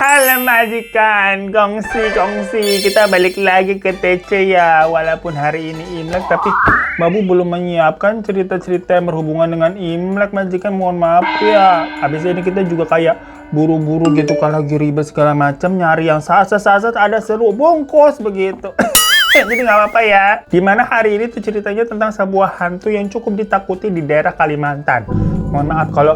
Halo majikan, kongsi kita balik lagi ke TC ya. Walaupun hari ini Imlek, tapi Babu belum menyiapkan cerita-cerita yang berhubungan dengan Imlek majikan. Mohon maaf ya. Habis ini kita juga kayak buru-buru gitu, kalau lagi ribet segala macam, nyari yang sasat ada seru bungkus begitu. Jadi nggak apa-apa ya. Dimana hari ini tuh ceritanya tentang sebuah hantu yang cukup ditakuti di daerah Kalimantan. Mohon maaf kalau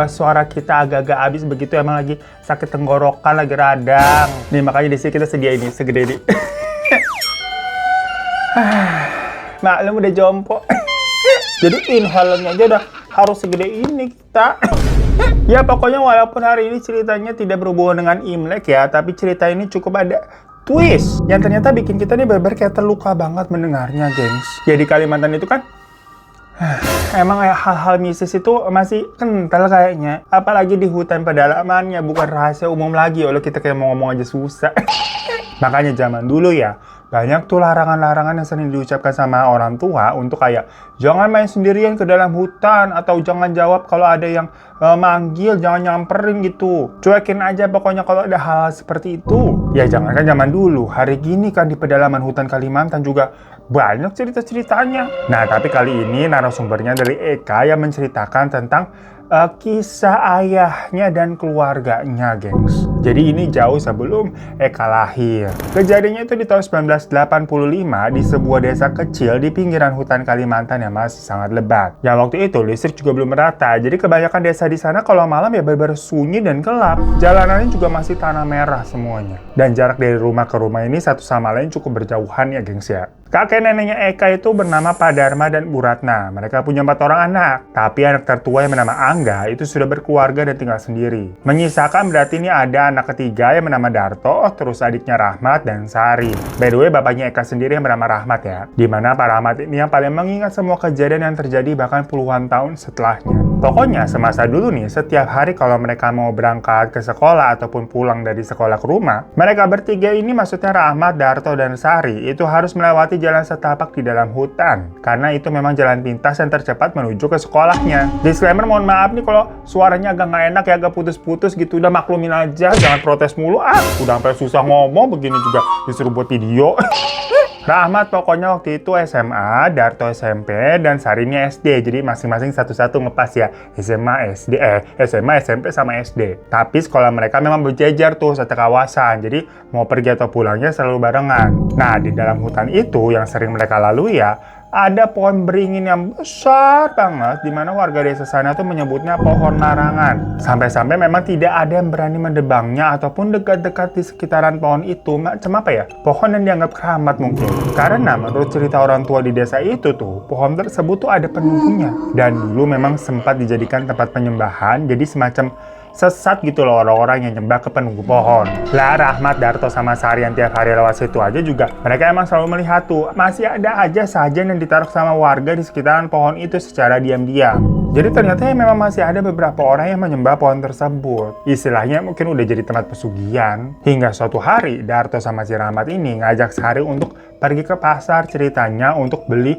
suara kita agak-agak habis begitu, emang lagi sakit tenggorokan, lagi radang. Nih makanya di sini kita sedia ini segede ini. Maklum udah jompo. Jadi inhalernya aja udah harus segede ini kita. Ya pokoknya walaupun hari ini ceritanya tidak berhubungan dengan Imlek ya, tapi cerita ini cukup ada twist yang ternyata bikin kita nih bener-bener kayak terluka banget mendengarnya, gengs. Ya di Kalimantan itu kan emang hal-hal mistis itu masih kental kayaknya. Apalagi di hutan pedalamannya, bukan rahasia umum lagi. Kalau kita kayak mau ngomong aja susah. Makanya zaman dulu ya, banyak tuh larangan-larangan yang sering diucapkan sama orang tua untuk kayak jangan main sendirian ke dalam hutan, atau jangan jawab kalau ada yang manggil, jangan nyamperin gitu. Cuekin aja pokoknya kalau ada hal seperti itu. Ya jangankan zaman dulu, hari gini kan di pedalaman hutan Kalimantan juga banyak cerita-ceritanya. Nah tapi kali ini narasumbernya dari Eka yang menceritakan tentang kisah ayahnya dan keluarganya, gengs. Jadi ini jauh sebelum Eka lahir. Kejadiannya itu di tahun 1985 di sebuah desa kecil di pinggiran hutan Kalimantan yang masih sangat lebat. Yang waktu itu listrik juga belum merata, jadi kebanyakan desa di sana kalau malam ya benar-benar sunyi dan gelap. Jalanannya juga masih tanah merah semuanya. Dan jarak dari rumah ke rumah ini satu sama lain cukup berjauhan ya, gengs ya. Kakek neneknya Eka itu bernama Pak Dharma dan Bu Ratna. Mereka punya 4 orang anak. Tapi anak tertua yang bernama Angga itu sudah berkeluarga dan tinggal sendiri. Menyisakan berarti ini ada anak ketiga yang bernama Darto, terus adiknya Rahmat dan Sari. By the way, bapaknya Eka sendiri yang bernama Rahmat ya. Dimana Pak Rahmat ini yang paling mengingat semua kejadian yang terjadi bahkan puluhan tahun setelahnya. Pokoknya semasa dulu nih, setiap hari kalau mereka mau berangkat ke sekolah ataupun pulang dari sekolah ke rumah, mereka bertiga ini, maksudnya Rahmat, Darto, dan Sari, itu harus melewati jalan setapak di dalam hutan. Karena itu memang jalan pintas yang tercepat menuju ke sekolahnya. Disclaimer, mohon maaf nih kalau suaranya agak nggak enak ya, agak putus-putus gitu. Udah maklumin aja, jangan protes mulu. Udah sampai susah ngomong begini juga disuruh buat video. Rahmat pokoknya waktu itu SMA, Darto SMP, dan Sarinya SD. Jadi masing-masing satu-satu ngepas ya. SMA, SMP sama SD. Tapi sekolah mereka memang berjejer tuh satu kawasan. Jadi mau pergi atau pulangnya selalu barengan. Nah, di dalam hutan itu yang sering mereka lalui ya, ada pohon beringin yang besar banget, dimana warga desa sana tuh menyebutnya pohon larangan. Sampai-sampai memang tidak ada yang berani mendebangnya ataupun dekat-dekat di sekitaran pohon itu. Macam apa ya? Pohon yang dianggap keramat mungkin. Karena menurut cerita orang tua di desa itu tuh, pohon tersebut tuh ada penunggunya. Dan dulu memang sempat dijadikan tempat penyembahan, jadi semacam sesat gitu loh orang-orang yang nyembah ke penunggu pohon. Lah Rahmat, Darto, sama Sari yang tiap hari lewat situ aja juga, mereka emang selalu melihat tuh, masih ada aja sajian yang ditaruh sama warga di sekitaran pohon itu secara diam-diam. Jadi ternyata ya memang masih ada beberapa orang yang menyembah pohon tersebut. Istilahnya mungkin udah jadi tempat pesugihan. Hingga suatu hari, Darto sama si Rahmat ini ngajak Sari untuk pergi ke pasar, ceritanya untuk beli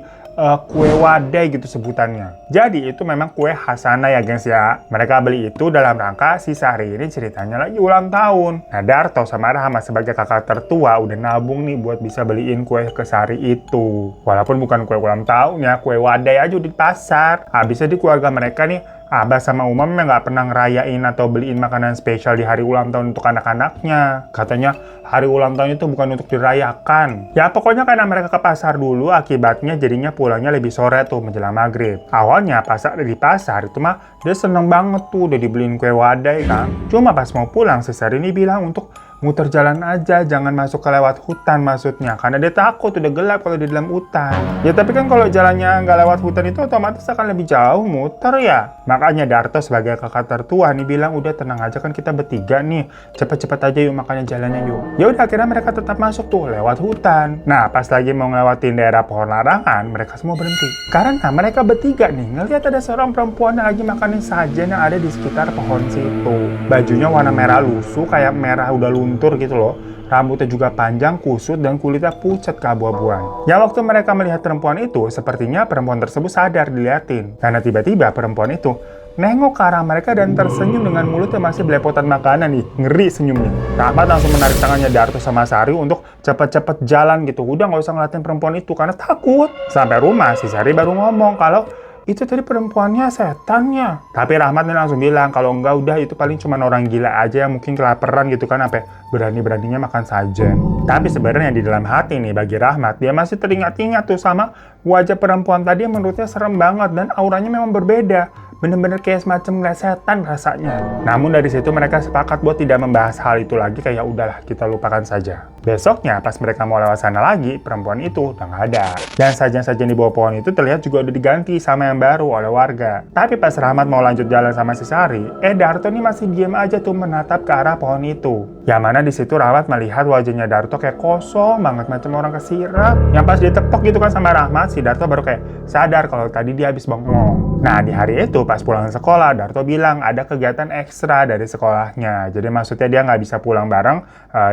kue wadai gitu sebutannya. Jadi itu memang kue khas sana ya, gengs ya. Mereka beli itu dalam rangka si Sari ini ceritanya lagi ulang tahun. Nah, Darto sama Rahmat sebagai kakak tertua udah nabung nih buat bisa beliin kue ke Sari itu. Walaupun bukan kue ulang tahun ya, kue wadai aja di pasar. Habisnya di keluarga mereka nih, Abah sama Uma memang nggak pernah ngerayain atau beliin makanan spesial di hari ulang tahun untuk anak-anaknya. Katanya hari ulang tahun itu bukan untuk dirayakan. Ya pokoknya karena mereka ke pasar dulu, akibatnya jadinya pulangnya lebih sore tuh menjelang maghrib. Awalnya pas di pasar itu mah dia seneng banget tuh udah dibeliin kue wadai kan. Cuma pas mau pulang si Sari ini bilang untuk muter jalan aja, jangan masuk ke lewat hutan maksudnya. Karena dia takut udah gelap kalau di dalam hutan. Ya tapi kan kalau jalannya nggak lewat hutan itu otomatis akan lebih jauh muter ya. Makanya Darto sebagai kakak tertua nih bilang, udah tenang aja kan kita bertiga nih. Cepet-cepet aja yuk makanya jalannya yuk. Ya udah akhirnya mereka tetap masuk tuh lewat hutan. Nah pas lagi mau ngelewatin daerah pohon larangan, mereka semua berhenti. Karena mereka bertiga nih ngelihat ada seorang perempuan yang lagi makanin sajian yang ada di sekitar pohon situ. Bajunya warna merah lusuh, kayak merah udah luntur gitu loh. Rambutnya juga panjang, kusut, dan kulitnya pucat keabu-abuan. Ya waktu mereka melihat perempuan itu, sepertinya perempuan tersebut sadar diliatin. Karena tiba-tiba perempuan itu nengok ke arah mereka dan tersenyum dengan mulut yang masih belepotan makanan nih. Ngeri senyumnya. Rahmat langsung menarik tangannya Darto sama Sari untuk cepet-cepet jalan gitu. Udah nggak usah ngeliatin perempuan itu karena takut. Sampai rumah si Sari baru ngomong kalau itu tadi perempuannya setannya. Tapi Rahmat nih langsung bilang kalau enggak udah itu paling cuma orang gila aja yang mungkin kelaparan gitu kan sampai berani-beraninya makan sajen. Tapi sebenarnya di dalam hati nih bagi Rahmat dia masih teringat-ingat tuh sama wajah perempuan tadi yang menurutnya serem banget dan auranya memang berbeda. Bener-bener kayak semacam ngeliat setan rasanya. Namun dari situ mereka sepakat buat tidak membahas hal itu lagi, kayak udahlah kita lupakan saja. Besoknya pas mereka mau lewat sana lagi, perempuan itu udah nggak ada. Dan sajian-sajian di bawah pohon itu terlihat juga udah diganti sama yang baru oleh warga. Tapi pas Rahmat mau lanjut jalan sama si Sari, Darto nih masih diam aja tuh menatap ke arah pohon itu. Yang mana di situ Rahmat melihat wajahnya Darto kayak kosong banget macam orang kesirap. Yang pas ditepok gitu kan sama Rahmat, si Darto baru kayak sadar kalau tadi dia habis bengong. Nah di hari itu pas pulang sekolah, Darto bilang ada kegiatan ekstra dari sekolahnya. Jadi maksudnya dia nggak bisa pulang bareng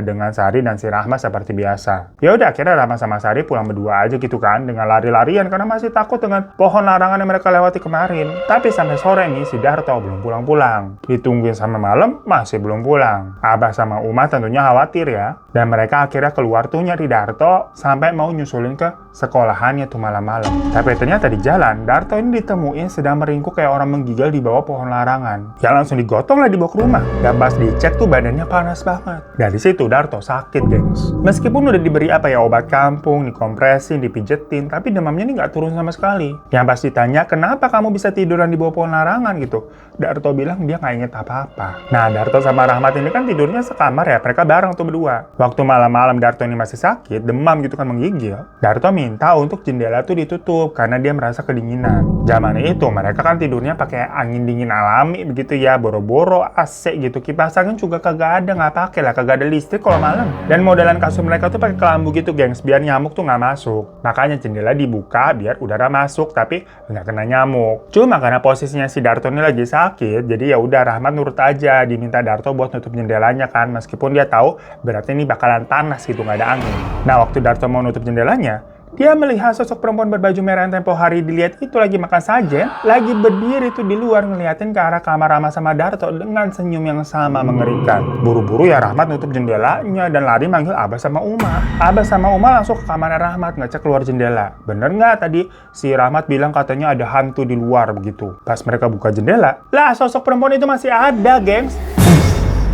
dengan Sari dan si Rahmat seperti biasa. Ya udah akhirnya Rahmat sama Sari pulang berdua aja gitu kan, dengan lari-larian karena masih takut dengan pohon larangan yang mereka lewati kemarin. Tapi sampai sore nih si Darto belum pulang-pulang. Ditungguin sampai malam masih belum pulang. Abah sama Uma tentunya khawatir ya. Dan mereka akhirnya keluar tuh nyari Darto sampai mau nyusulin ke sekolahannya tuh malam-malam. Tapi ternyata di jalan Darto ini ditemuin sedang meringkuk kayak orang menggigil di bawah pohon larangan. Ya langsung digotong lah dibawa ke rumah. Dan pas dicek tuh badannya panas banget. Dari situ Darto sakit gengs. Meskipun udah diberi obat kampung, dikompresin, dipijetin, tapi demamnya ini nggak turun sama sekali. Yang pas ditanya kenapa kamu bisa tiduran di bawah pohon larangan gitu, Darto bilang dia nggak inget apa-apa. Nah Darto sama Rahmat ini kan tidurnya sekamar ya, mereka bareng tuh berdua. Waktu malam-malam Darto ini masih sakit, demam gitu kan menggigil, Darto minta untuk jendela tuh ditutup karena dia merasa kedinginan. Zaman itu mereka kan tidurnya pakai angin dingin alami begitu ya, boro-boro AC gitu, kipas angin juga kagak ada, nggak pakai lah, kagak ada listrik kalau malam. Dan modelan kasur mereka tuh pakai kelambu gitu gengs, biar nyamuk tuh nggak masuk. Makanya jendela dibuka biar udara masuk tapi nggak kena nyamuk. Cuma karena posisinya si Darto ini lagi sakit, jadi ya udah Rahmat nurut aja, diminta Darto buat nutup jendelanya kan, meskipun dia tahu berarti ini bakalan panas gitu, nggak ada angin. Nah waktu Darto mau nutup jendelanya, dia melihat sosok perempuan berbaju merah yang tempo hari dilihat itu lagi makan sajen, lagi berdiri tuh di luar ngeliatin ke arah kamar Rahmat sama Darto dengan senyum yang sama mengerikan. Buru-buru ya Rahmat nutup jendelanya dan lari manggil Abah sama Uma. Abah sama Uma langsung ke kamar Rahmat ngecek keluar jendela. Bener nggak tadi si Rahmat bilang katanya ada hantu di luar begitu. Pas mereka buka jendela, lah sosok perempuan itu masih ada gengs.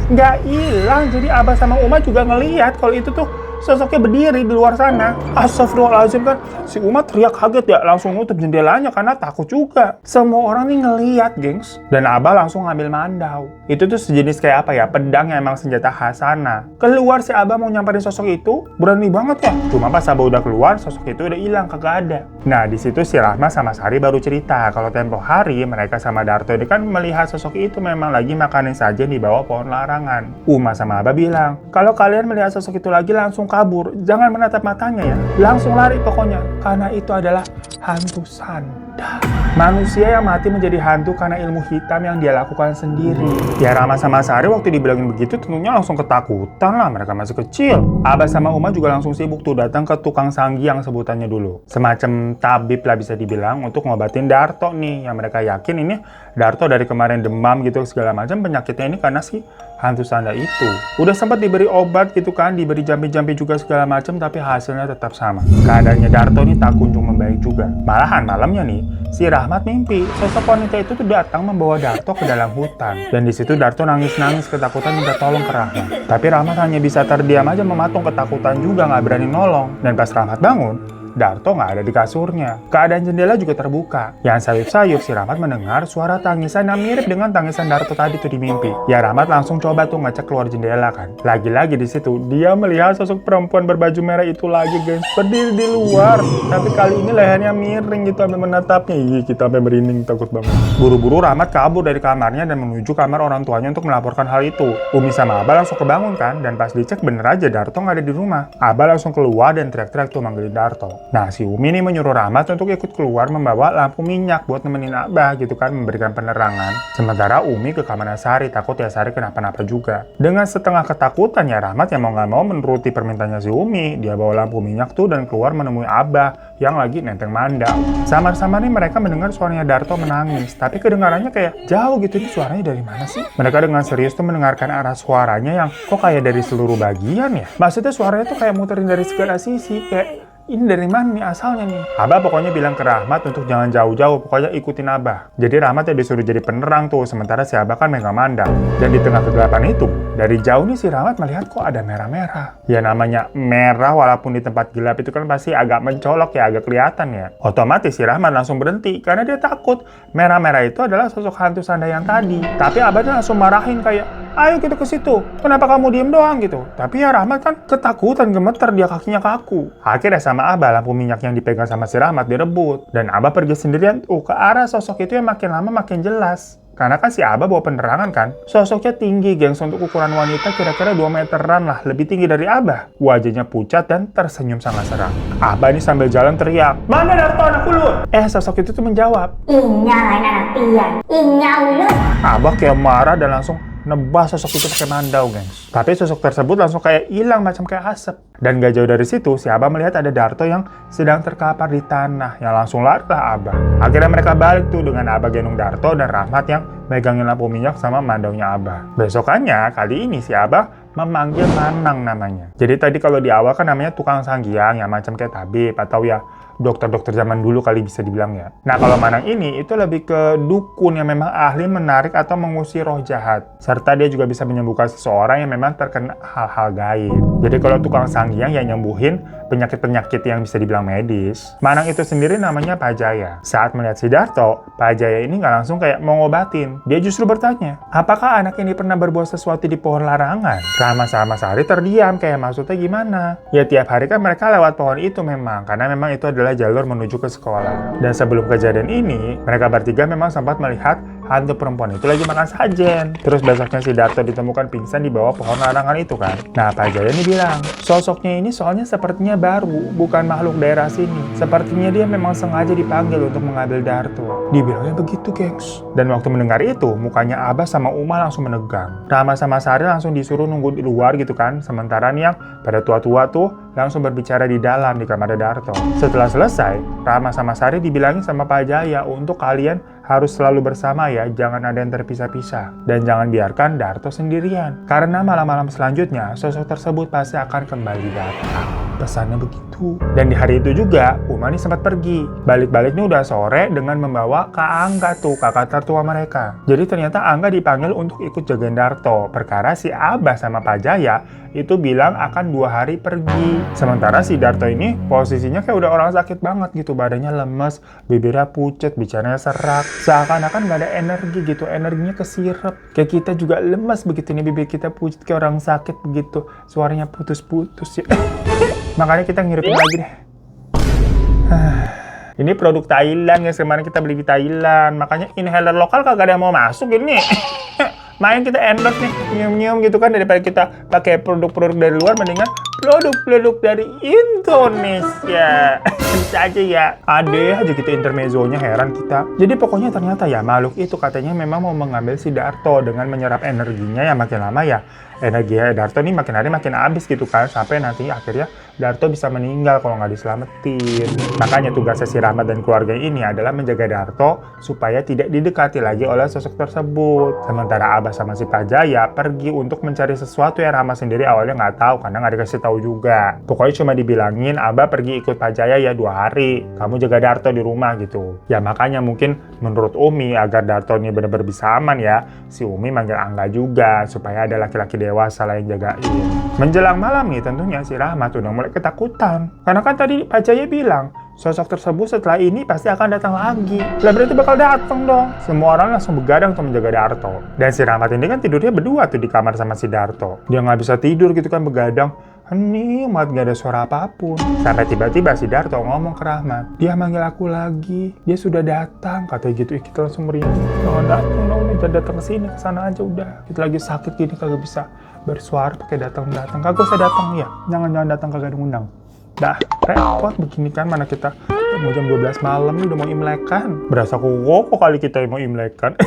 Nggak hilang, jadi Abah sama Uma juga ngelihat kalau itu tuh sosoknya berdiri di luar sana. Astagfirullahaladzim kan, si Uma teriak kaget ya, langsung nutup jendelanya karena takut juga. Semua orang nih ngeliat gengs. Dan Abah langsung ngambil mandau. Itu tuh sejenis kayak apa ya, pedang yang emang senjata khas sana. Keluar si Abah mau nyamperin sosok itu, berani banget ya. Cuma pas Abah udah keluar, sosok itu udah hilang, kagak ada. Nah di situ si Rahmat sama Sari baru cerita kalau tempo hari mereka sama Darto ini kan melihat sosok itu memang lagi makanin sajen di bawah pohon larangan. Uma sama Abah bilang, kalau kalian melihat sosok itu lagi langsung kabur, jangan menatap matanya ya, langsung lari pokoknya, karena itu adalah hantu sanda. Manusia yang mati menjadi hantu karena ilmu hitam yang dia lakukan sendiri. Ya Rahmat sama Sari waktu dibilangin begitu tentunya langsung ketakutan lah, mereka masih kecil. Abah sama Uma juga langsung sibuk tuh datang ke tukang sanggi yang sebutannya dulu. Semacam tabib lah bisa dibilang untuk ngobatin Darto nih, yang mereka yakin ini Darto dari kemarin demam gitu segala macam penyakitnya ini karena si hantu sanda itu. Udah sempat diberi obat gitu kan, diberi jampi-jampi juga segala macam, tapi hasilnya tetap sama. Keadaannya Darto nih tak kunjung membaik juga. Malahan malamnya nih, si Rahmat mimpi sosok wanita itu tuh datang membawa Darto ke dalam hutan. Dan di situ Darto nangis-nangis ketakutan minta tolong ke Rahmat. Tapi Rahmat hanya bisa terdiam aja mematung ketakutan juga, nggak berani nolong. Dan pas Rahmat bangun, Darto nggak ada di kasurnya. Keadaan jendela juga terbuka. Yang sayup-sayup si Rahmat mendengar suara tangisan yang mirip dengan tangisan Darto tadi tuh di mimpi. Ya Rahmat langsung coba tuh ngecek keluar jendela kan. Lagi-lagi di situ dia melihat sosok perempuan berbaju merah itu lagi guys, berdiri di luar. Tapi kali ini lehernya miring gitu sampai menatapnya. Ih, kita sampai merinding takut banget. Buru-buru Rahmat kabur dari kamarnya dan menuju kamar orang tuanya untuk melaporkan hal itu. Umi sama Abah langsung kebangun kan, dan pas dicek bener aja Darto nggak ada di rumah. Abah langsung keluar dan teriak-teriak tuh manggilin Darto. Nah, si Umi nih menyuruh Rahmat untuk ikut keluar membawa lampu minyak buat nemenin Abah gitu kan, memberikan penerangan. Sementara Umi ke kamarnya Sari, takut ya Sari kenapa-napa juga. Dengan setengah ketakutan ya Rahmat yang mau nggak mau menuruti permintaannya si Umi. Dia bawa lampu minyak tuh dan keluar menemui Abah yang lagi nenteng mandau. Samar-samar nih mereka mendengar suaranya Darto menangis, tapi kedengarannya kayak jauh gitu. Ini suaranya dari mana sih? Mereka dengan serius tuh mendengarkan arah suaranya yang kok kayak dari seluruh bagian ya. Maksudnya suaranya tuh kayak muterin dari segala sisi, kayak ini dari mana nih asalnya nih? Abah pokoknya bilang ke Rahmat untuk jangan jauh-jauh, pokoknya ikutin Abah. Jadi Rahmat ya disuruh jadi penerang tuh, sementara si Abah kan megang mandang. Dan di tengah kegelapan itu, dari jauh nih si Rahmat melihat kok ada merah-merah. Ya namanya merah walaupun di tempat gelap itu kan pasti agak mencolok ya, agak kelihatan ya. Otomatis si Rahmat langsung berhenti karena dia takut merah-merah itu adalah sosok hantu Sanda yang tadi. Tapi Abah tuh langsung marahin kayak, ayo kita ke situ. Kenapa kamu diem doang gitu? Tapi ya Rahmat kan ketakutan, gemeter, dia kakinya kaku. Akhirnya sama Abah lampu minyak yang dipegang sama si Rahmat direbut. Dan Abah pergi sendirian ke arah sosok itu yang makin lama makin jelas. Karena kan si Abah bawa penerangan kan. Sosoknya tinggi gengs, untuk ukuran wanita kira-kira 2 meteran lah. Lebih tinggi dari Abah. Wajahnya pucat dan tersenyum sangat seram. Abah ini sambil jalan teriak, "Mana Darto anak ulun?" Sosok itu tuh menjawab, "Inya lain anak pian, inya ulun." Abah kayak marah dan langsung nebas sosok itu pakai mandau, gengs. Tapi sosok tersebut langsung kayak hilang macam kayak asap. Dan gak jauh dari situ, si Abah melihat ada Darto yang sedang terkapar di tanah. Yang langsung larilah Abah. Akhirnya mereka balik tuh dengan Abah gendong Darto dan Rahmat yang megangin lampu minyak sama mandaunya Abah. Besokannya, kali ini si Abah memanggil Manang namanya. Jadi tadi kalau di awal kan namanya tukang sanggiang ya, macam kayak tabib atau ya dokter-dokter zaman dulu kali bisa dibilang ya. Nah kalau Manang ini itu lebih ke dukun yang memang ahli menarik atau mengusir roh jahat. Serta dia juga bisa menyembuhkan seseorang yang memang terkena hal-hal gaib. Jadi kalau tukang sanggiang yang nyembuhin penyakit-penyakit yang bisa dibilang medis. Manang itu sendiri namanya Pak Jaya. Saat melihat si Darto, Pak Jaya ini nggak langsung kayak mau ngobatin. Dia justru bertanya, apakah anak ini pernah berbuat sesuatu di pohon larangan? Rahmat sama Sari terdiam, kayak maksudnya gimana? Ya tiap hari kan mereka lewat pohon itu memang, karena memang itu adalah jalur menuju ke sekolah. Dan sebelum kejadian ini, mereka bertiga memang sempat melihat hantu perempuan itu lagi makan sajen. Terus besoknya si Darto ditemukan pingsan di bawah pohon larangan itu kan. Nah Pak Jaya ini bilang, sosoknya ini soalnya sepertinya baru, bukan makhluk daerah sini. Sepertinya dia memang sengaja dipanggil untuk mengambil Darto. Dibilangnya begitu, gengs. Dan waktu mendengar itu, mukanya Abah sama Uma langsung menegang. Rama sama Sari langsung disuruh nunggu di luar gitu kan. Sementara nih yang pada tua-tua tuh langsung berbicara di dalam di kamar Darto. Setelah selesai, Rama sama Sari dibilangin sama Pak Jaya untuk kalian harus selalu bersama ya, jangan ada yang terpisah-pisah. Dan jangan biarkan Darto sendirian. Karena malam-malam selanjutnya, sosok tersebut pasti akan kembali datang. Pesannya begitu. Dan di hari itu juga, Uma nih sempat pergi. Balik-baliknya udah sore dengan membawa Kak Angga tuh, kakak tertua mereka. Jadi ternyata Angga dipanggil untuk ikut jagain Darto. Perkara si Abah sama Pak Jaya itu bilang akan 2 hari pergi. Sementara si Darto ini posisinya kayak udah orang sakit banget gitu. Badannya lemes, bibirnya pucat, bicaranya serak. Seakan-akan gak ada energi gitu, energinya kesirep. Kayak kita juga lemas begitu nih, bibir kita pucat kayak orang sakit begitu. Suaranya putus-putus ya. Makanya kita ngiripin lagi deh. Ini produk Thailand guys, kemarin kita beli di Thailand. Makanya inhaler lokal kagak ada yang mau masuk ini. Main kita endorse nih, nyium-nyium gitu kan, daripada kita pakai produk-produk dari luar, mendingan produk-produk dari Indonesia. Bisa aja ya. Ada aja gitu intermezzonya, heran kita. Jadi pokoknya ternyata ya makhluk itu katanya memang mau mengambil si Darto dengan menyerap energinya yang makin lama ya. Energi Darto ini makin hari makin habis gitu kan, sampai nanti akhirnya Darto bisa meninggal kalau nggak diselamatin. Makanya tugasnya si Rahmat dan keluarga ini adalah menjaga Darto supaya tidak didekati lagi oleh sosok tersebut. Sementara Abah sama si Pak Jaya pergi untuk mencari sesuatu yang Rahmat sendiri awalnya nggak tahu karena nggak dikasih tahu juga. Pokoknya cuma dibilangin Abah pergi ikut Pak Jaya ya 2 hari. Kamu jaga Darto di rumah gitu. Ya makanya mungkin menurut Umi agar Darto ini benar-benar bisa aman ya, si Umi manggil Angga juga supaya ada laki-laki dewasa lah yang jagain. Menjelang malam nih tentunya si Rahmat udah mulai ketakutan. Karena kan tadi Pak Jaya bilang, sosok tersebut setelah ini pasti akan datang lagi. Lah berarti bakal datang dong. Semua orang langsung begadang untuk menjaga Darto. Dan si Rahmat ini kan tidurnya berdua tuh di kamar sama si Darto. Dia nggak bisa tidur gitu kan, begadang. Hening banget, gak ada suara apapun. Sampai tiba-tiba si Darto ngomong ke Rahmat, dia manggil aku lagi, dia sudah datang, katanya gitu. Kita langsung merinding, jangan datang dong, jangan datang ke sini, ke sana aja udah. Kita lagi sakit gini kagak bisa bersuara pakai datang. Kagak usah datang ya, jangan datang, kagak ada undang. Dah, repot begini kan, mana kita mau jam 12 malam nih udah mau imlekan. Berasa kok kali kita yang mau imlekan.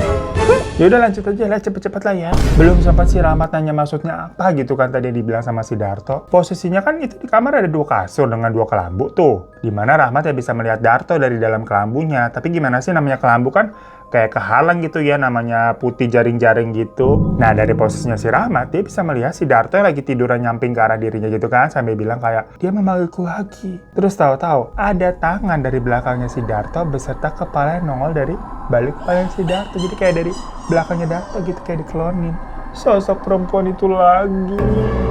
Ya udah lanjut aja lah, cepet-cepet lah ya. Belum sempat si Rahmat nanya maksudnya apa gitu kan tadi dibilang sama si Darto. Posisinya kan itu di kamar ada 2 kasur dengan 2 kelambu tuh. Dimana Rahmat ya bisa melihat Darto dari dalam kelambunya. Tapi gimana sih namanya kelambu kan kayak kehalang gitu ya, namanya putih jaring-jaring gitu. Nah dari posisinya si Rahmat dia bisa melihat si Darto yang lagi tiduran nyamping ke arah dirinya gitu kan, sambil bilang kayak dia memanggilku lagi. Terus tahu-tahu ada tangan dari belakangnya si Darto beserta kepala yang nongol dari balik kepala si Darto. Jadi kayak dari belakangnya Darto gitu, kayak diklonin. Sosok perempuan itu lagi.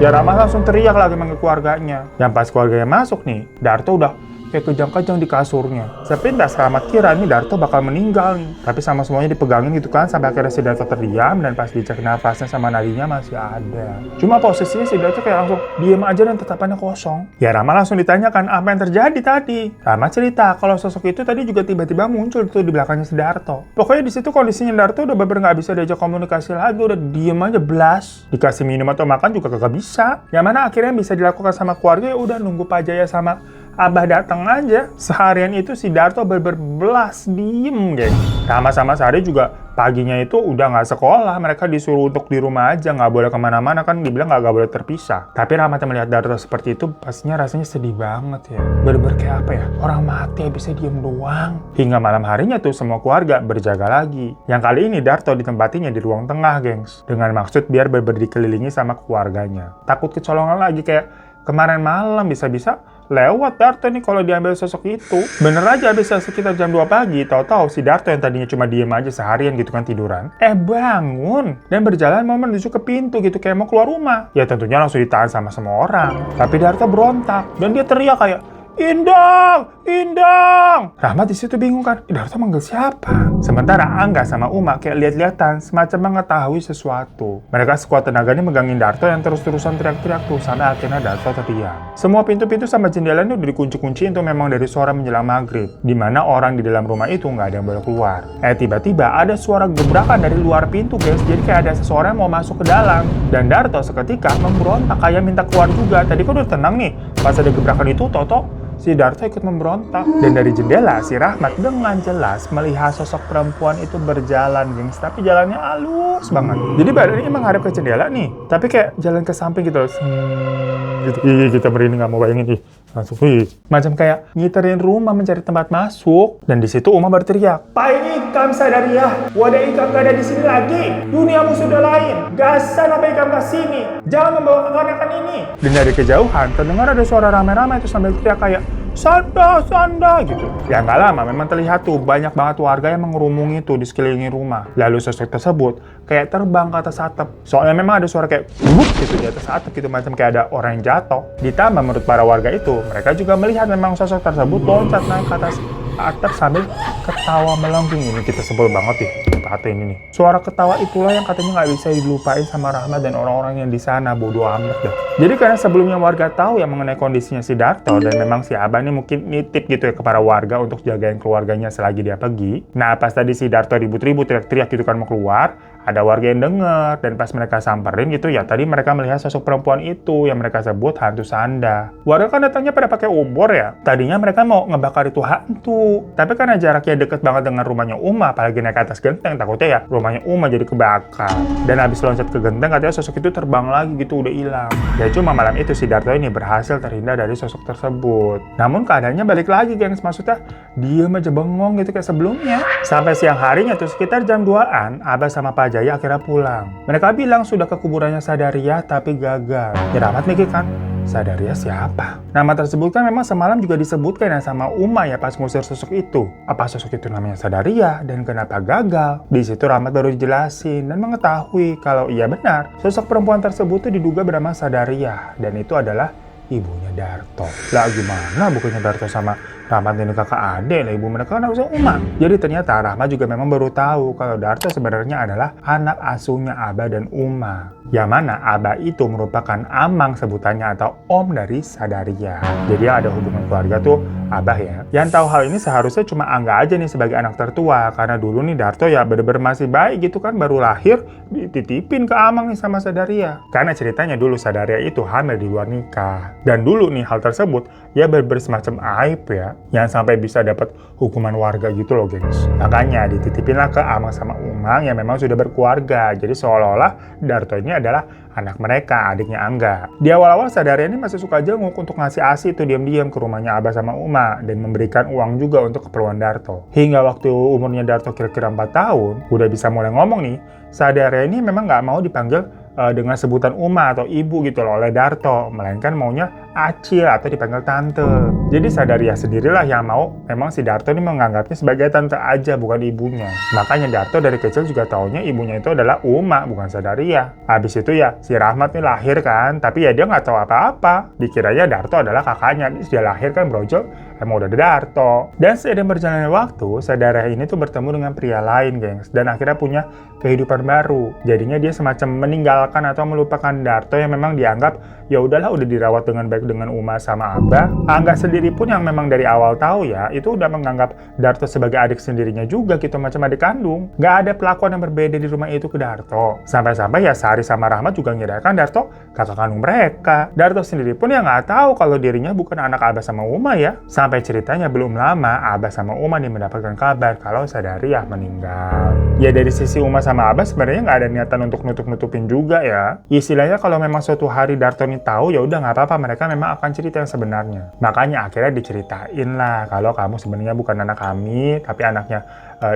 Ya Rahmat langsung teriak lagi manggil keluarganya. Yang pas keluarganya masuk nih, Darto udah kayak kejang-kejang di kasurnya. Sepintas Rahmat kira nih Darto bakal meninggal nih. Tapi sama semuanya dipegangin gitu kan, sampai akhirnya si Darto terdiam dan pas dicek nafasnya sama nadinya masih ada. Cuma posisinya si Darto kayak langsung diem aja dan tatapannya kosong. Ya Rahmat langsung ditanyakan apa yang terjadi tadi. Rahmat cerita kalau sosok itu tadi juga tiba-tiba muncul tuh di belakangnya si Darto. Pokoknya di situ kondisinya Darto udah bener nggak bisa diajak komunikasi lagi, udah diem aja blas. Dikasih minum atau makan juga kagak bisa. Yang mana akhirnya bisa dilakukan sama keluarga ya udah nunggu Pak Jaya sama Abah datang aja. Seharian itu si Darto berbelas diem, geng. Rahmat sama Sari juga paginya itu udah nggak sekolah. Mereka disuruh untuk di rumah aja, nggak boleh kemana-mana kan, dibilang nggak boleh terpisah. Tapi Rahmat melihat Darto seperti itu, pastinya rasanya sedih banget ya. Bener-bener kayak apa ya? Orang mati ya bisa diem doang. Hingga malam harinya tuh semua keluarga berjaga lagi. Yang kali ini Darto ditempatinya di ruang tengah, gengs. Dengan maksud biar bener-bener dikelilingi sama keluarganya. Takut kecolongan lagi kayak kemarin malam bisa-bisa lewat Darto nih kalau diambil sosok itu. Bener aja bisa sekitar jam 2 pagi, tahu-tahu si Darto yang tadinya cuma diem aja seharian gitu kan tiduran, bangun dan berjalan mau menuju ke pintu gitu kayak mau keluar rumah. Ya tentunya langsung ditahan sama semua orang. Tapi Darto berontak dan dia teriak kayak, "Indang! Indang!" Rahmat di situ bingung kan, Darto manggil siapa? Sementara Angga sama Uma kayak lihat-lihatan semacam mengetahui sesuatu. Mereka sekuat tenaganya megangin Darto yang terus-terusan teriak-teriak tuh sampai akhirnya Darto terdiam. Semua pintu-pintu sama jendelanya udah dikunci-kunci itu memang dari suara menjelang maghrib, di mana orang di dalam rumah itu nggak ada yang boleh keluar. Tiba-tiba ada suara gebrakan dari luar pintu, guys. Jadi kayak ada seseorang yang mau masuk ke dalam. Dan Darto seketika memberontak kayak minta keluar juga. Tadi kan udah tenang nih, pas ada gebrakan itu Toto si Darto ikut memberontak. Dan dari jendela, si Rahmat dengan jelas melihat sosok perempuan itu berjalan, gengs. Tapi jalannya halus banget. Jadi badannya menghadap ke jendela nih. Tapi kayak jalan ke samping gitu loh. Gitu. Kita merinding nggak mau bayangin. Langsung macam kayak ngiterin rumah mencari tempat masuk. Dan di situ Uma berteriak, "Pak ini Ikam Sadariyah. Wadah Ikam gak ada di sini lagi. Duniamu sudah lain. Gasan apa Ikam ke sini. Jangan membawa kekanakan ini." Dan dari kejauhan terdengar ada suara rame-rame itu sambil teriak kayak, "Sanda, Sanda," gitu. Ya nggak lama memang terlihat tuh banyak banget warga yang mengerumuni tuh di sekeliling rumah. Lalu sosok tersebut kayak terbang ke atas atap. Soalnya memang ada suara kayak wup gitu di atas atap gitu, macam kayak ada orang yang jatuh. Ditambah menurut para warga itu, mereka juga melihat memang sosok tersebut loncat naik ke atas atap sambil ketawa melengking. Ini kita sebel banget nih kata ini nih. Suara ketawa itulah yang katanya nggak bisa dilupain sama Rahmat dan orang-orang yang di sana. Bodoh amat dah. Jadi karena sebelumnya warga tahu yang mengenai kondisinya si Darto dan memang si Abah ini mungkin nitip gitu ya ke para warga untuk jagain keluarganya selagi dia pergi. Nah pas tadi si Darto ribut-ribut teriak-teriak gitu kan mau keluar, ada warga yang denger dan pas mereka samperin gitu ya tadi mereka melihat sosok perempuan itu yang mereka sebut hantu Sanda. Warga kan datangnya pada pakai obor ya. Tadinya mereka mau ngebakar itu hantu, tapi karena jaraknya deket banget dengan rumahnya Uma, apalagi naik ke atas genteng, takutnya ya rumahnya Uma jadi kebakar. Dan habis loncat ke genteng katanya sosok itu terbang lagi gitu, udah hilang. Ya cuma malam itu si Darto ini berhasil terhindar dari sosok tersebut. Namun keadaannya balik lagi, gengs. Maksudnya diem aja bengong gitu kayak sebelumnya. Sampai siang harinya tuh sekitar jam 2-an, Abah sama Pak Jaya akhirnya pulang. Mereka bilang sudah ke kuburannya Sadariyah tapi gagal. Ya Rahmat mikir kan, Sadariyah siapa? Nama tersebut kan memang semalam juga disebutkan ya sama Uma ya pas ngusir sosok itu. Apa sosok itu namanya Sadariyah dan kenapa gagal? Di situ Rahmat baru dijelasin dan mengetahui kalau iya benar sosok perempuan tersebut itu diduga bernama Sadariyah dan itu adalah ibunya Darto. Lah gimana bukannya Darto sama Rahmat ini kakak adik lah, ibu mereka kan harusnya Uma. Jadi ternyata Rahmat juga memang baru tahu kalau Darto sebenarnya adalah anak asuhnya Abah dan Uma. Yang mana Abah itu merupakan amang sebutannya atau om dari Sadaria. Jadi ada hubungan keluarga tuh Abah ya. Yang tahu hal ini seharusnya cuma Angga aja nih sebagai anak tertua. Karena dulu nih Darto ya bener-bener masih baik gitu kan, baru lahir dititipin ke amang nih sama Sadaria. Karena ceritanya dulu Sadaria itu hamil di luar nikah. Dan dulu nih hal tersebut ya bener-bener semacam aib ya, yang sampai bisa dapat hukuman warga gitu loh gengs. Makanya dititipinlah ke amang sama Umang yang memang sudah berkeluarga. Jadi seolah-olah Darto ini adalah anak mereka, adiknya Angga. Di awal-awal Sadaria ini masih suka jenguk untuk ngasih ASI tuh diam-diam ke rumahnya Abah sama Uma dan memberikan uang juga untuk keperluan Darto. Hingga waktu umurnya Darto kira-kira 4 tahun, udah bisa mulai ngomong nih, Sadaria ini memang nggak mau dipanggil dengan sebutan Uma atau ibu gitu loh oleh Darto, melainkan maunya Acil atau dipanggil tante. Jadi Sadaria sendirilah yang mau memang si Darto ini menganggapnya sebagai tante aja, bukan ibunya. Makanya Darto dari kecil juga taunya ibunya itu adalah Uma, bukan Sadaria. Habis itu ya si Rahmat nih lahir kan, tapi ya dia nggak tahu apa-apa. Dikiranya Darto adalah kakaknya, habis dia lahir kan brojol, emang udah ada Darto. Dan seiring berjalannya waktu, Sadaria ini tuh bertemu dengan pria lain gengs, dan akhirnya punya kehidupan baru. Jadinya dia semacam meninggalkan atau melupakan Darto yang memang dianggap ya udahlah udah dirawat dengan baik dengan Uma sama Abah. Angga sendiri pun yang memang dari awal tahu ya, itu udah menganggap Darto sebagai adik sendirinya juga gitu, macam adik kandung. Gak ada perlakuan yang berbeda di rumah itu ke Darto. Sampai-sampai ya Sari sama Rahmat juga ngirakan Darto kakak kandung mereka. Darto sendiri pun ya nggak tahu kalau dirinya bukan anak Abah sama Uma ya. Sampai ceritanya belum lama Abah sama Uma nih mendapatkan kabar kalau Sadaria meninggal. Ya dari sisi Uma sama Abah sebenarnya nggak ada niatan untuk nutup-nutupin juga ya. Istilahnya kalau memang suatu hari Darto nih tahu ya udah nggak apa-apa, mereka memang akan cerita yang sebenarnya. Makanya akhirnya diceritain lah kalau kamu sebenarnya bukan anak kami, tapi anaknya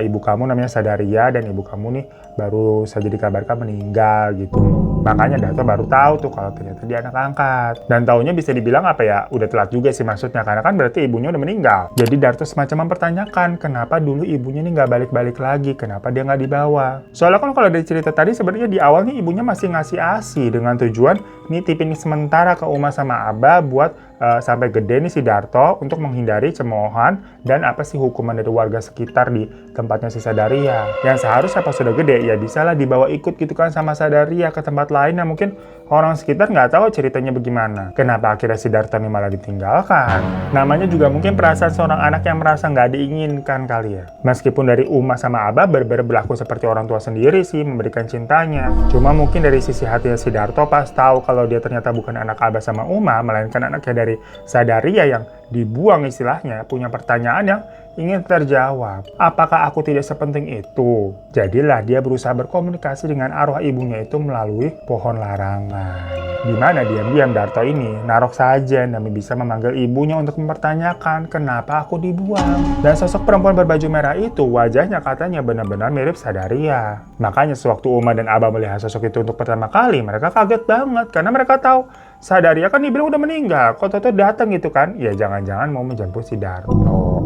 ibu kamu namanya Sadaria dan ibu kamu nih baru saja dikabarkan meninggal gitu. Makanya Darto baru tahu tuh kalau ternyata dia anak angkat. Dan taunya bisa dibilang apa ya, udah telat juga sih maksudnya, karena kan berarti ibunya udah meninggal. Jadi Darto semacam mempertanyakan kenapa dulu ibunya nih nggak balik-balik lagi, kenapa dia nggak dibawa. Soalnya kan kalau dari cerita tadi sebenarnya di awal nih ibunya masih ngasih ASI dengan tujuan nitipin sementara ke Uma sama Abah buat sampai gede nih si Darto untuk menghindari cemoohan dan apa sih hukuman dari warga sekitar di tempatnya si Sadaria. Yang seharusnya pas sudah gede ya bisalah dibawa ikut gitu kan sama Sadaria ke tempat lain yang mungkin orang sekitar nggak tahu ceritanya bagaimana. Kenapa akhirnya si Darto ini malah ditinggalkan? Namanya juga mungkin perasaan seorang anak yang merasa nggak diinginkan kali ya. Meskipun dari Uma sama Abah berlaku seperti orang tua sendiri sih, memberikan cintanya. Cuma mungkin dari sisi hatinya si Darto pas tahu kalau dia ternyata bukan anak Abah sama Uma, melainkan anaknya dari Sadaria yang dibuang istilahnya, punya pertanyaan yang ingin terjawab. Apakah aku tidak sepenting itu? Jadilah dia berusaha berkomunikasi dengan arwah ibunya itu melalui pohon larangan. Di mana diam-diam Darto ini narok saja demi bisa memanggil ibunya untuk mempertanyakan kenapa aku dibuang. Dan sosok perempuan berbaju merah itu wajahnya katanya benar-benar mirip Sadaria. Makanya sewaktu Uma dan Abah melihat sosok itu untuk pertama kali, mereka kaget banget karena mereka tahu Sadaria kan dibilang udah meninggal, kok Toto datang gitu kan? Ya jangan-jangan mau menjemput si Darto.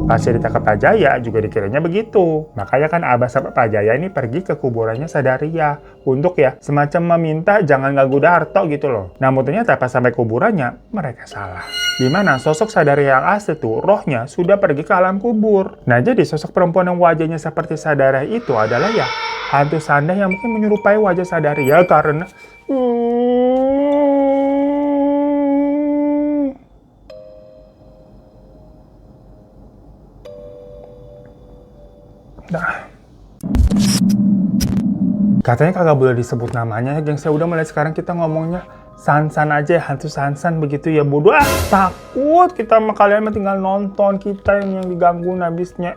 Pas cerita ke Pak Jaya juga dikiranya begitu. Makanya kan Abah sama Pak Jaya ini pergi ke kuburannya Sadaria untuk ya semacam meminta jangan ganggu Darto gitu loh. Namun ternyata pas sampai kuburannya mereka salah. Dimana sosok Sadaria yang asli tuh rohnya sudah pergi ke alam kubur. Nah jadi sosok perempuan yang wajahnya seperti Sadaria itu adalah ya hantu sandah yang mungkin menyerupai wajah Sadaria karena katanya kagak boleh disebut namanya, geng. Saya udah mulai sekarang kita ngomongnya Sansan aja, hantu Sansan begitu ya, bodoh ah. Takut kita sama kalian tinggal nonton, kita yang diganggu habisnya.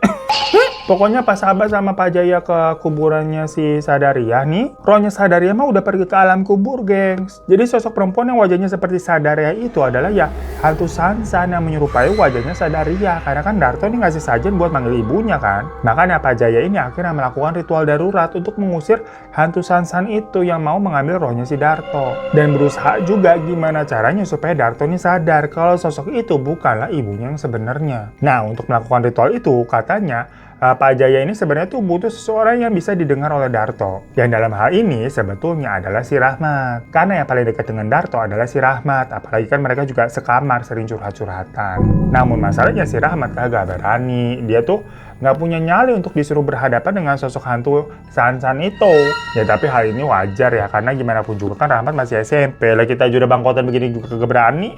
Pokoknya pas Abah sama Pak Jaya ke kuburannya si Sadaria nih, rohnya Sadaria mah udah pergi ke alam kubur, gengs. Jadi sosok perempuan yang wajahnya seperti Sadaria itu adalah ya hantu Sansan yang menyerupai wajahnya Sadaria. Karena kan Darto nih ngasih sajen buat manggil ibunya kan. Makanya Pak Jaya ini akhirnya melakukan ritual darurat untuk mengusir hantu Sansan itu yang mau mengambil rohnya si Darto. Dan berusaha juga gimana caranya supaya Darto ini sadar kalau sosok itu bukanlah ibunya yang sebenarnya. Nah, untuk melakukan ritual itu katanya Pak Jaya ini sebenarnya tuh butuh seseorang yang bisa didengar oleh Darto. Yang dalam hal ini sebetulnya adalah si Rahmat. Karena yang paling dekat dengan Darto adalah si Rahmat. Apalagi kan mereka juga sekamar sering curhat-curhatan. Namun masalahnya si Rahmat kagak berani. Dia tuh nggak punya nyali untuk disuruh berhadapan dengan sosok hantu San-San itu. Ya tapi hal ini wajar ya, karena gimana pun juga kan Rahmat masih SMP. Lah kita aja udah bangkotan begini juga kagak berani.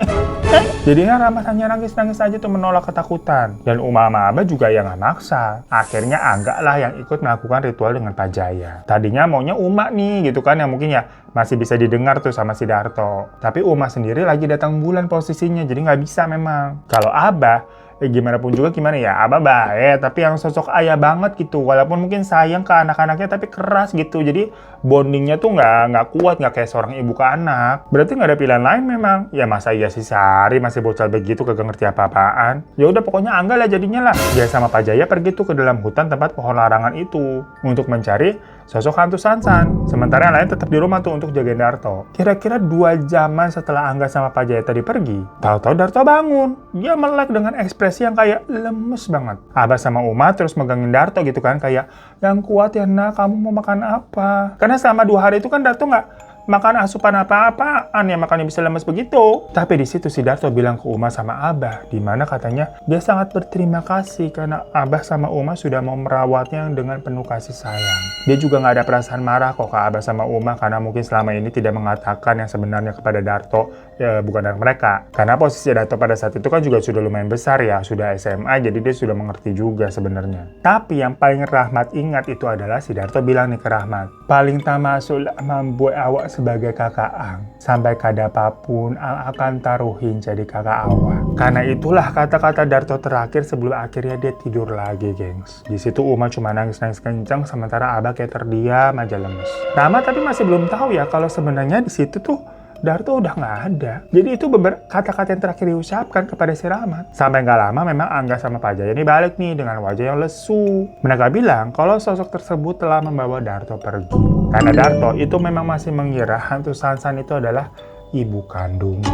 Jadinya Rahmat hanya nangis-nangis aja tuh menolak ketakutan. Dan Uma sama Abah juga yang nggak maksa. Akhirnya Angga lah yang ikut melakukan ritual dengan Pak Jaya. Tadinya maunya Uma nih gitu kan, yang mungkin ya masih bisa didengar tuh sama si Darto. Tapi Uma sendiri lagi datang bulan posisinya, jadi nggak bisa memang. Kalau Abah, gimana pun juga gimana ya, Abah baik, tapi yang sosok ayah banget gitu. Walaupun mungkin sayang ke anak-anaknya, tapi keras gitu. Jadi bondingnya tuh nggak kuat, nggak kayak seorang ibu ke anak. Berarti nggak ada pilihan lain memang. Ya masa iya si Sari masih bocah begitu kagak ngerti apa-apaan. Ya udah pokoknya Angga lah jadinya lah. Dia sama Pak Jaya pergi tuh ke dalam hutan tempat pohon larangan itu untuk mencari sosok hantu San-San. Sementara yang lain tetap di rumah tuh untuk jagain Darto. Kira-kira 2 jaman setelah Angga sama Pak Jaya tadi pergi, tahu-tahu Darto bangun. Dia melek dengan ekspresi yang kayak lemes banget. Abah sama Uma terus megangin Darto gitu kan, kayak yang kuat ya nak, kamu mau makan apa? Karena selama 2 hari itu kan Darto nggak makan asupan apa-apaan ya, makanya bisa lemes begitu. Tapi di situ si Darto bilang ke Uma sama Abah, di mana katanya dia sangat berterima kasih karena Abah sama Uma sudah mau merawatnya dengan penuh kasih sayang. Dia juga nggak ada perasaan marah kok ke Abah sama Uma karena mungkin selama ini tidak mengatakan yang sebenarnya kepada Darto, ya bukan dari mereka. Karena posisi Darto pada saat itu kan juga sudah lumayan besar ya, sudah SMA, jadi dia sudah mengerti juga sebenarnya. Tapi yang paling Rahmat ingat itu adalah si Darto bilang nih ke Rahmat, paling tamasul membuat awak sebagai kakak Ang, sampai kadapapun Ang akan taruhin jadi kakak awak. Karena itulah kata-kata Darto terakhir sebelum akhirnya dia tidur lagi, gengs. Di situ Uma cuma nangis-nangis kencang, sementara Abah kayak terdiam aja lemes. Rahmat tapi masih belum tahu ya kalau sebenarnya di situ tuh Darto udah nggak ada. Jadi itu beberapa kata-kata yang terakhir diucapkan kepada si Rahmat. Sampai nggak lama memang Angga sama Pak Jaya ini balik nih dengan wajah yang lesu. Mereka bilang kalau sosok tersebut telah membawa Darto pergi. Karena Darto itu memang masih mengira hantu San-San itu adalah ibu kandung.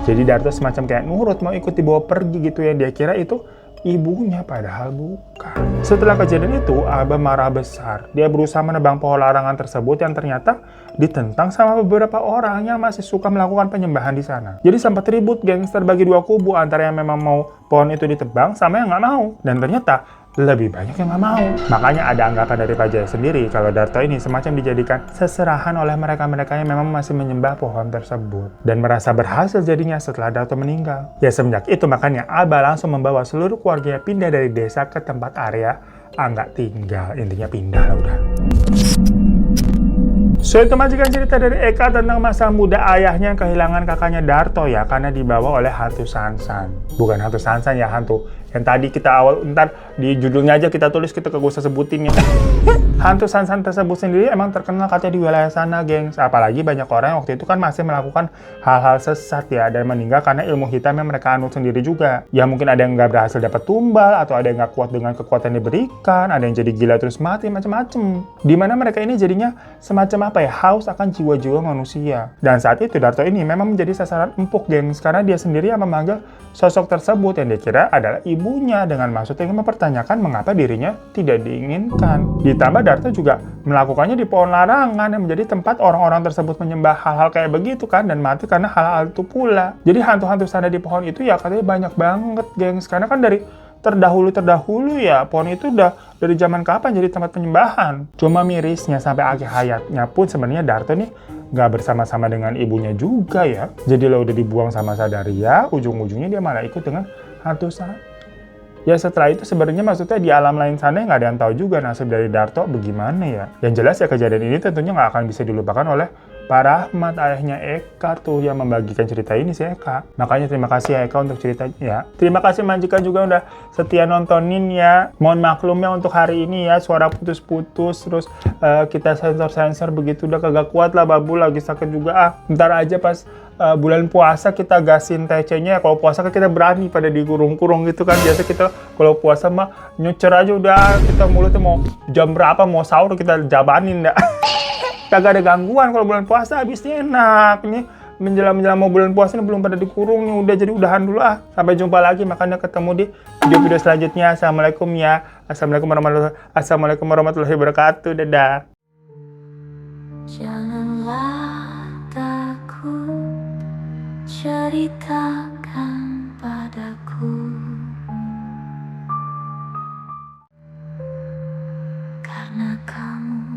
Jadi Darto semacam kayak nurut mau ikut dibawa pergi gitu, yang dia kira itu ibunya, padahal bukan. Setelah kejadian itu, Abah marah besar. Dia berusaha menebang pohon larangan tersebut yang ternyata ditentang sama beberapa orang yang masih suka melakukan penyembahan di sana. Jadi sempat ribut gangster bagi 2 kubu antara yang memang mau pohon itu ditebang sama yang nggak mau. Dan ternyata lebih banyak yang nggak mau. Makanya ada anggapan dari Pak Jaya sendiri kalau Darto ini semacam dijadikan seserahan oleh mereka-mereka yang memang masih menyembah pohon tersebut. Dan merasa berhasil jadinya setelah Darto meninggal. Ya semenjak itu makanya Abah langsung membawa seluruh keluarganya pindah dari desa ke tempat area Angga tinggal. Intinya pindah lah udah. So itu majikan cerita dari Eka tentang masa muda ayahnya yang kehilangan kakaknya Darto ya, karena dibawa oleh hantu San-San. Bukan hantu San-San ya, hantu yang tadi kita awal, ntar di judulnya aja kita tulis, kita kagak usah sebutin ya. Hantu San-San tersebut sendiri emang terkenal katanya di wilayah sana, gengs. Apalagi banyak orang yang waktu itu kan masih melakukan hal-hal sesat ya, dan meninggal karena ilmu hitam yang mereka anut sendiri juga. Ya mungkin ada yang nggak berhasil dapat tumbal, atau ada yang nggak kuat dengan kekuatan yang diberikan, ada yang jadi gila terus mati, macam-macam. Dimana mereka ini jadinya semacam apa ya, haus akan jiwa-jiwa manusia. Dan saat itu Darto ini memang menjadi sasaran empuk, gengs, karena dia sendiri yang memanggil sosok tersebut yang dia kira adalah ibunya, dengan maksud yang mempertanyakan mengapa dirinya tidak diinginkan. Ditambah Darto juga melakukannya di pohon larangan yang menjadi tempat orang-orang tersebut menyembah hal-hal kayak begitu kan, dan mati karena hal-hal itu pula. Jadi hantu-hantu sana di pohon itu ya katanya banyak banget, gengs, karena kan dari terdahulu ya pohon itu udah dari zaman kapan jadi tempat penyembahan. Cuma mirisnya sampai akhir hayatnya pun sebenarnya Darto nih nggak bersama-sama dengan ibunya juga ya. Jadi lo udah dibuang sama Sadaria, ujung-ujungnya dia malah ikut dengan hantu sana. Ya setelah itu sebenarnya maksudnya di alam lain sana nggak ada yang tahu juga nasib dari Darto bagaimana ya. Yang jelas ya kejadian ini tentunya nggak akan bisa dilupakan oleh Pak Rahmat, ayahnya Eka tuh yang membagikan cerita ini sih Eka. Makanya terima kasih ya Eka untuk ceritanya ya. Terima kasih majikan juga udah setia nontonin ya. Mohon maklumnya untuk hari ini ya, suara putus-putus, terus kita sensor-sensor begitu udah kagak kuat lah, babu lagi sakit juga. Ntar aja pas bulan puasa kita gasin TC-nya ya. Kalau puasa kan kita berani pada dikurung-kurung gitu kan. Biasa kita kalau puasa mah nyucer aja udah, kita mulutnya mau jam berapa mau sahur kita jabanin dah. Kagak ada gangguan kalau bulan puasa, habisnya enak. Ini menjelang mau bulan puasa ini belum pada dikurung nih, udah jadi udahan dulu ah. Sampai jumpa lagi, makanya ketemu di video-video selanjutnya. Assalamualaikum ya. Assalamualaikum warahmatullahi wabarakatuh. Dadah. Janganlah takut, ceritakan padaku, karena kamu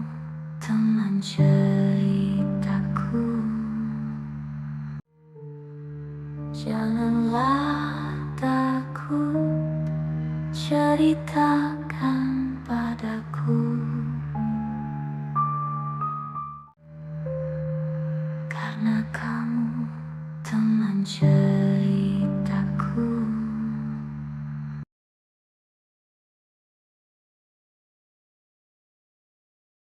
teman ceritaku. Janganlah takut, ceritakan padaku.